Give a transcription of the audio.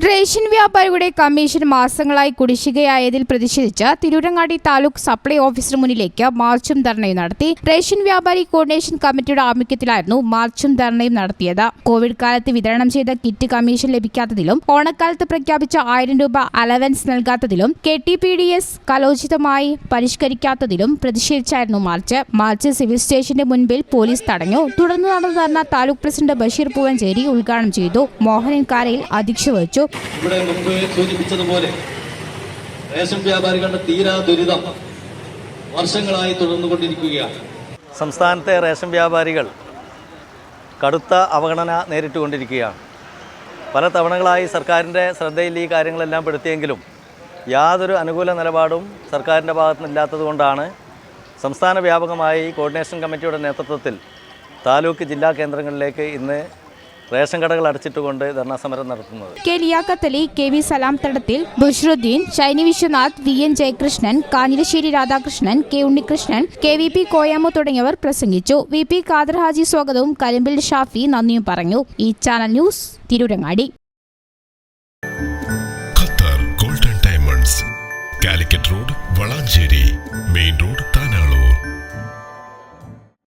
Ration വ്യാപാരികളുടെ commission മാസങ്ങളായി കുടിശ്ശികയായതിൽ പ്രതിഷേധിച്ച് തിരൂരങ്ങാടി താലൂക്ക് സപ്ലൈ ഓഫീസിന് മുന്നിലേക്ക് മാർച്ചും ധർണയും നടത്തി. റേഷൻ വ്യാപാരി കോർഡിനേഷൻ കമ്മിറ്റിയുടെ ആഭിമുഖ്യത്തിലായിരുന്നു മാർച്ചും ധർണയും നടത്തിയത്. കോവിഡ് കാലത്ത് വിതരണം ചെയ്ത കിറ്റ് കമ്മീഷൻ ലഭിക്കാത്തതിലും ഓണക്കാലത്ത് പ്രഖ്യാപിച്ച 1000 രൂപ അലവൻസ് നൽകാത്തതിലും KTPDS കാലോചിതമായി പരിഷ്കരിക്കാത്തതിലും പ്രതിഷേധിച്ചായിരുന്നു മാർച്ച് സിവിൽ സ്റ്റേഷന്റെ മുൻപിൽ പോലീസ് തടഞ്ഞു. തുടർന്ന് നടന്ന ധർണ താലൂക്ക് പ്രസിഡന്റ് ബഷീർ പൂവഞ്ചേരി ഉദ്ഘാടനം ചെയ്തു. മോഹനൻ കാരയിൽ അധ്യക്ഷത വഹിച്ചു. ഇവിടെ മുമ്പ് സൂചിപ്പിച്ചതുപോലെ റേഷൻ വ്യാപാരികളുടെ തീരാ ദുരിതം വർഷങ്ങളായി തുടർന്നുകൊണ്ടിരിക്കുകയാണ്. സംസ്ഥാനത്തെ റേഷൻ വ്യാപാരികൾ കടുത്ത അവഗണന നേരിട്ടുകൊണ്ടിരിക്കുകയാണ്. പല തവണകളായി സർക്കാരിൻ്റെ ശ്രദ്ധയിൽ ഈ കാര്യങ്ങളെല്ലാം പെടുത്തിയെങ്കിലും യാതൊരു അനുകൂല നിലപാടും സർക്കാരിൻ്റെ ഭാഗത്തുനിന്നില്ലാത്തതുകൊണ്ടാണ് സംസ്ഥാന വ്യാപകമായി കോർഡിനേഷൻ കമ്മിറ്റിയുടെ നേതൃത്വത്തിൽ താലൂക്ക് ജില്ലാ കേന്ദ്രങ്ങളിലേക്ക് ഇന്ന് റേഷൻ കടകൾ അടച്ചിട്ടുകൊണ്ട് ധർണാ സമരം നടത്തുന്നത്. കെ ലിയാഖത്ത് അലി, KV സലാം തടത്തിൽ, ബുഷ്റുദ്ദീൻ, Shiny Vishwanath, VN Jayakrishnan, Kanjirassery Radhakrishnan, K Unnikrishnan, KVP Koyamu തുടങ്ങിയവർ പ്രസംഗിച്ചു. VP ഖാദർ ഹാജി സ്വാഗതവും കരിമ്പിൽ ഷാഫി നന്ദിയും പറഞ്ഞു. ഈ channel news Tirurangadi. Qatar golden diamonds, Calicut road, Valanchery main road.